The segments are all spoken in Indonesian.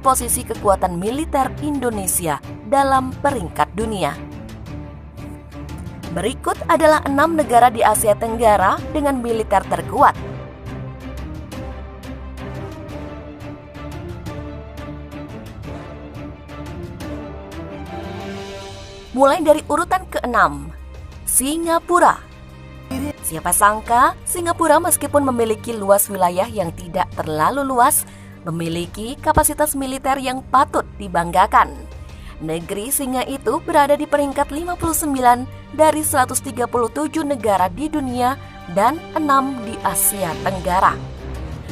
posisi kekuatan militer Indonesia dalam peringkat dunia. Berikut adalah 6 negara di Asia Tenggara dengan militer terkuat. Mulai dari urutan ke-6, Singapura. Siapa sangka, Singapura meskipun memiliki luas wilayah yang tidak terlalu luas, memiliki kapasitas militer yang patut dibanggakan. Negeri singa itu berada di peringkat 59 dari 137 negara di dunia dan 6 di Asia Tenggara.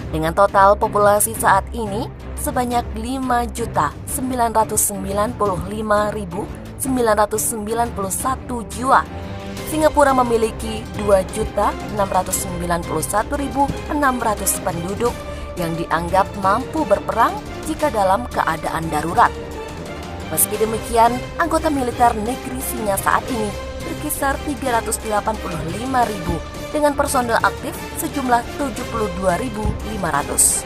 Dengan total populasi saat ini sebanyak 5.995.991 jiwa. Singapura memiliki 2.691.600 penduduk yang dianggap mampu berperang jika dalam keadaan darurat. Meski demikian, anggota militer negeri singa saat ini berkisar 385.000 dengan personel aktif sejumlah 72.500.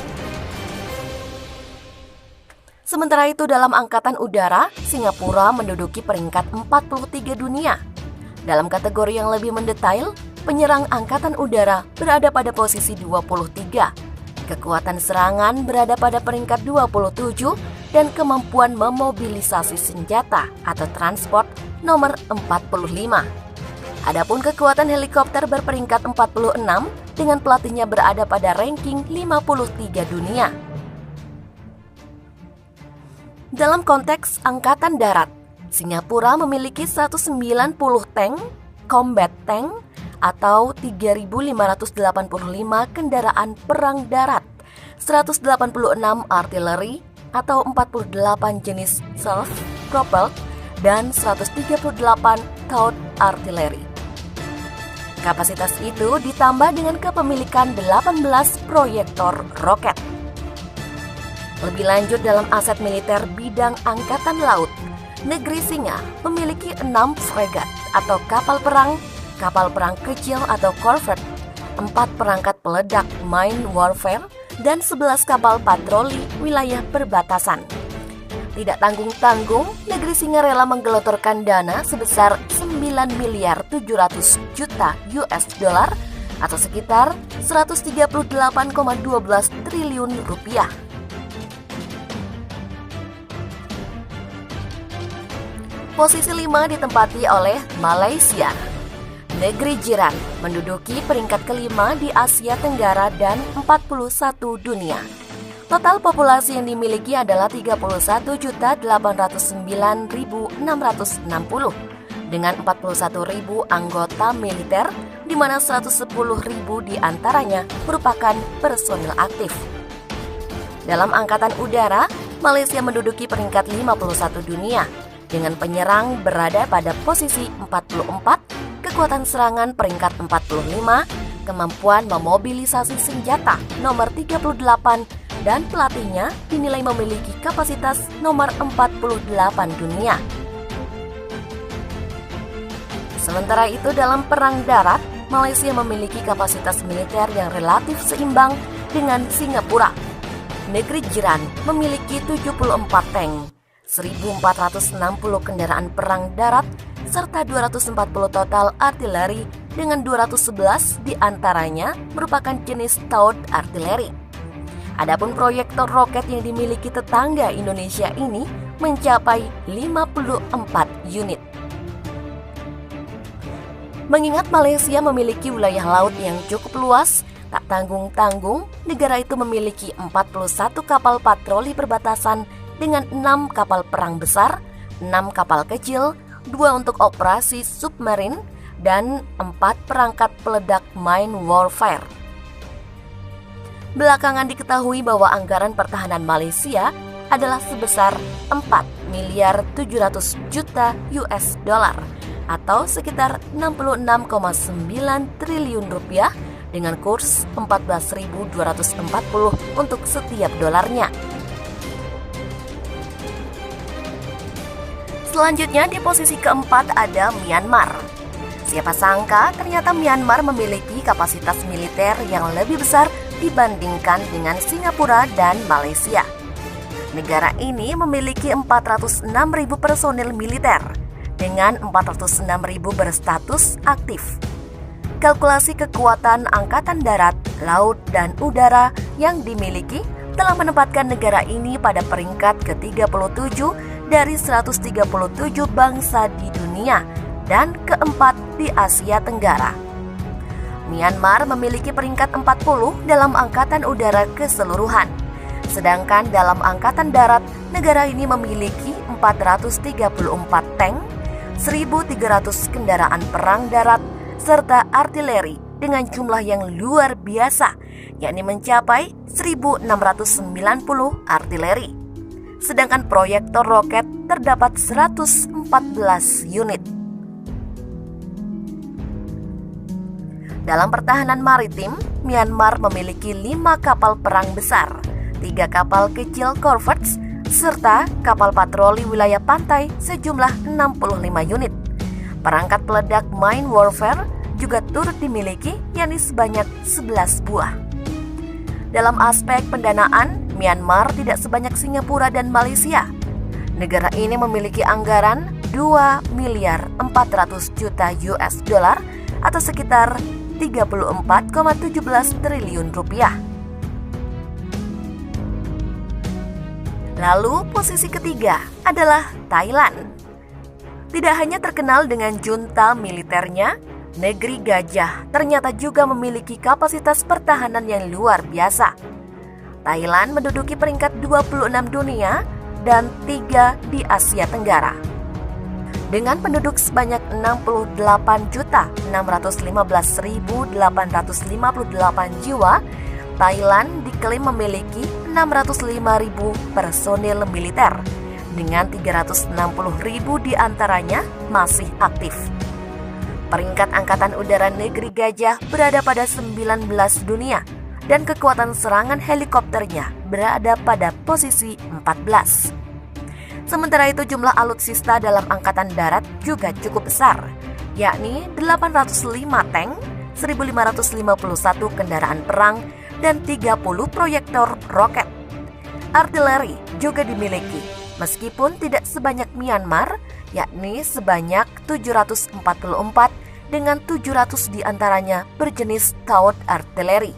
Sementara itu dalam angkatan udara, Singapura menduduki peringkat 43 dunia. Dalam kategori yang lebih mendetail, penyerang angkatan udara berada pada posisi 23. Kekuatan serangan berada pada peringkat 27 dan kemampuan memobilisasi senjata atau transport nomor 45. Adapun kekuatan helikopter berperingkat 46 dengan pelatihnya berada pada ranking 53 dunia. Dalam konteks angkatan darat, Singapura memiliki 190 tank, combat tank, atau 3.585 kendaraan perang darat, 186 artileri atau 48 jenis self-propelled, dan 138 towed artileri. Kapasitas itu ditambah dengan kepemilikan 18 proyektor roket. Lebih lanjut dalam aset militer bidang angkatan laut, negeri singa memiliki 6 fregat atau kapal perang kecil atau corvette, 4 perangkat peledak mine warfare, dan 11 kapal patroli wilayah perbatasan. Tidak tanggung-tanggung, negeri singa rela menggelontorkan dana sebesar 9.700 juta US dollar atau sekitar 138,12 triliun rupiah. Posisi 5 ditempati oleh Malaysia. Negeri jiran menduduki peringkat kelima di Asia Tenggara dan 41 dunia. Total populasi yang dimiliki adalah 31.809.660 dengan 41.000 anggota militer, di mana 110.000 diantaranya merupakan personil aktif. Dalam angkatan udara, Malaysia menduduki peringkat 51 dunia dengan penyerang berada pada posisi 44, kekuatan serangan peringkat 45, kemampuan memobilisasi senjata nomor 38, dan pelatihnya dinilai memiliki kapasitas nomor 48 dunia. Sementara itu dalam perang darat, Malaysia memiliki kapasitas militer yang relatif seimbang dengan Singapura. Negeri jiran memiliki 74 tank, 1.460 kendaraan perang darat, serta 240 total artileri dengan 211 diantaranya merupakan jenis towed artileri. Adapun proyektor roket yang dimiliki tetangga Indonesia ini mencapai 54 unit. Mengingat Malaysia memiliki wilayah laut yang cukup luas, tak tanggung-tanggung, negara itu memiliki 41 kapal patroli perbatasan dengan 6 kapal perang besar, 6 kapal kecil, 2 untuk operasi submarin, dan 4 perangkat peledak mine warfare. Belakangan diketahui bahwa anggaran pertahanan Malaysia adalah sebesar 4.700 juta US dollar atau sekitar 66,9 triliun rupiah dengan kurs 14.240 untuk setiap dolarnya. Selanjutnya di posisi keempat ada Myanmar. Siapa sangka ternyata Myanmar memiliki kapasitas militer yang lebih besar dibandingkan dengan Singapura dan Malaysia. Negara ini memiliki 406.000 personil militer dengan 406.000 berstatus aktif. Kalkulasi kekuatan angkatan darat, laut, dan udara yang dimiliki telah menempatkan negara ini pada peringkat ke-37 dari 137 bangsa di dunia dan keempat di Asia Tenggara. Myanmar memiliki peringkat 40 dalam angkatan udara keseluruhan. Sedangkan dalam angkatan darat, negara ini memiliki 434 tank, 1.300 kendaraan perang darat, serta artileri dengan jumlah yang luar biasa, yakni mencapai 1.690 artileri. Sedangkan proyektor roket terdapat 114 unit. Dalam pertahanan maritim, Myanmar memiliki 5 kapal perang besar, 3 kapal kecil corvettes, serta kapal patroli wilayah pantai sejumlah 65 unit. Perangkat peledak mine warfare juga turut dimiliki, yakni sebanyak 11 buah. Dalam aspek pendanaan, Myanmar tidak sebanyak Singapura dan Malaysia. Negara ini memiliki anggaran 2.400 juta US dollar atau sekitar 34,17 triliun rupiah. Lalu posisi ketiga adalah Thailand. Tidak hanya terkenal dengan junta militernya, negeri gajah ternyata juga memiliki kapasitas pertahanan yang luar biasa. Thailand menduduki peringkat 26 dunia dan 3 di Asia Tenggara. Dengan penduduk sebanyak 68.615.858 jiwa, Thailand diklaim memiliki 605.000 personil militer, dengan 360.000 diantaranya masih aktif. Peringkat Angkatan Udara Negeri Gajah berada pada 19 dunia dan kekuatan serangan helikopternya berada pada posisi 14. Sementara itu jumlah alutsista dalam Angkatan Darat juga cukup besar, yakni 805 tank, 1.551 kendaraan perang, dan 30 proyektor roket. Artileri juga dimiliki, meskipun tidak sebanyak Myanmar, yakni sebanyak 744 dengan 700 diantaranya berjenis Taut artileri.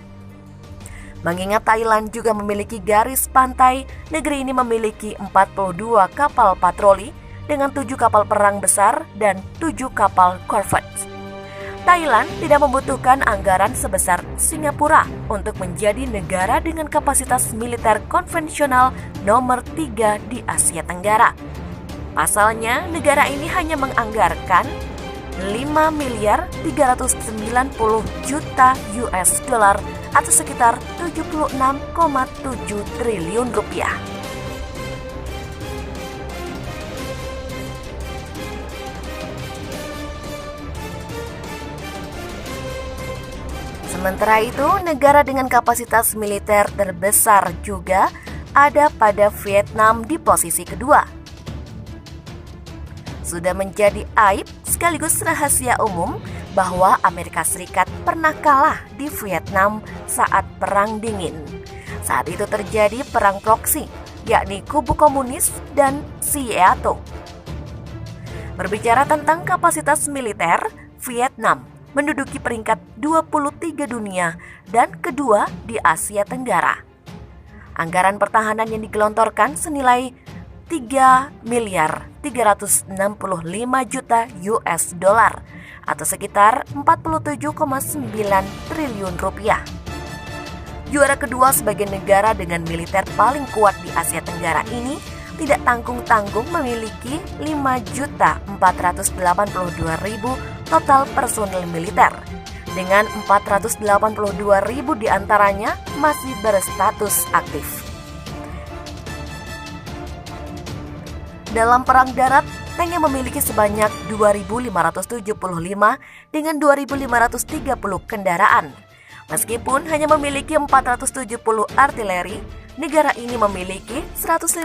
Mengingat Thailand juga memiliki garis pantai, negeri ini memiliki 42 kapal patroli dengan 7 kapal perang besar dan 7 kapal corvette. Thailand tidak membutuhkan anggaran sebesar Singapura untuk menjadi negara dengan kapasitas militer konvensional nomor 3 di Asia Tenggara. Pasalnya, negara ini hanya menganggarkan 5.390 juta US dollar atau sekitar 76,7 triliun rupiah. Sementara itu, negara dengan kapasitas militer terbesar juga ada pada Vietnam di posisi kedua. Sudah menjadi aib sekaligus rahasia umum bahwa Amerika Serikat pernah kalah di Vietnam saat Perang Dingin. Saat itu terjadi perang proksi, yakni kubu komunis dan Seato. Berbicara tentang kapasitas militer, Vietnam menduduki peringkat 23 dunia dan kedua di Asia Tenggara. Anggaran pertahanan yang digelontorkan senilai 3.365 juta US dollar atau sekitar 47,9 triliun rupiah. Juara kedua sebagai negara dengan militer paling kuat di Asia Tenggara ini tidak tanggung-tanggung memiliki 5.482.000 total personil militer, dengan 482.000 diantaranya masih berstatus aktif. Dalam perang darat, tank yang memiliki sebanyak 2.575 dengan 2.530 kendaraan. Meskipun hanya memiliki 470 artileri, negara ini memiliki 150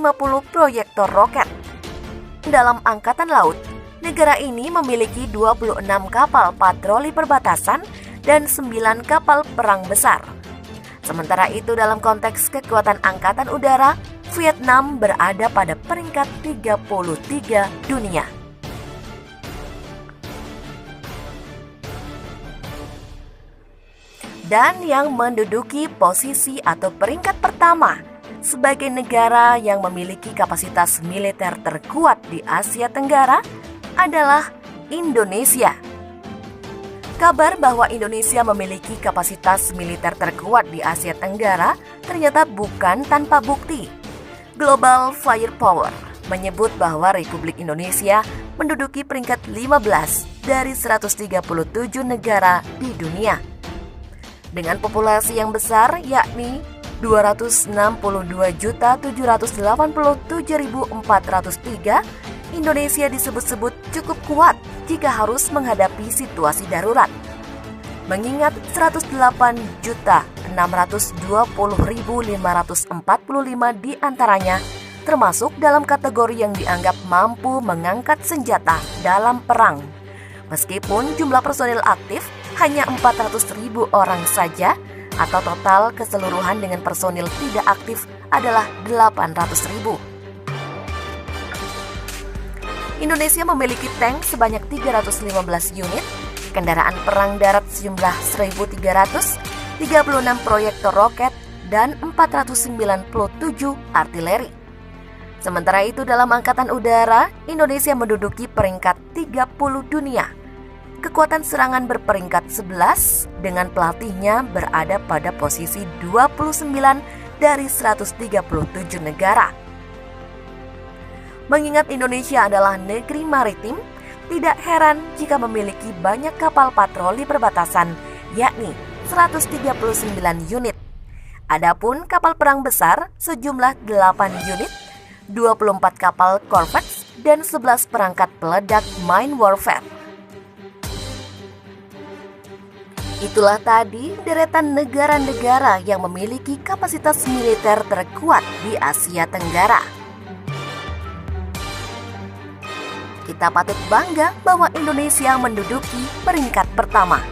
proyektor roket. Dalam angkatan laut, negara ini memiliki 26 kapal patroli perbatasan dan 9 kapal perang besar. Sementara itu dalam konteks kekuatan angkatan udara, Vietnam berada pada peringkat 33 dunia. Dan yang menduduki posisi atau peringkat pertama sebagai negara yang memiliki kapasitas militer terkuat di Asia Tenggara adalah Indonesia. Kabar bahwa Indonesia memiliki kapasitas militer terkuat di Asia Tenggara ternyata bukan tanpa bukti. Global Firepower menyebut bahwa Republik Indonesia menduduki peringkat 15 dari 137 negara di dunia. Dengan populasi yang besar yakni 262.787.403, Indonesia disebut-sebut cukup kuat jika harus menghadapi situasi darurat. Mengingat 108.620.545 di antaranya termasuk dalam kategori yang dianggap mampu mengangkat senjata dalam perang. Meskipun jumlah personil aktif hanya 400.000 orang saja, atau total keseluruhan dengan personil tidak aktif adalah 800.000. Indonesia memiliki tank sebanyak 315 unit, kendaraan perang darat sejumlah 1.300, 36 proyektor roket, dan 497 artileri. Sementara itu dalam angkatan udara, Indonesia menduduki peringkat 30 dunia. Kekuatan serangan berperingkat 11 dengan pelatihnya berada pada posisi 29 dari 137 negara. Mengingat Indonesia adalah negeri maritim, tidak heran jika memiliki banyak kapal patroli perbatasan, yakni 139 unit. Adapun kapal perang besar sejumlah 8 unit, 24 kapal corvettes, dan 11 perangkat peledak mine warfare. Itulah tadi deretan negara-negara yang memiliki kapasitas militer terkuat di Asia Tenggara. Kita patut bangga bahwa Indonesia menduduki peringkat pertama.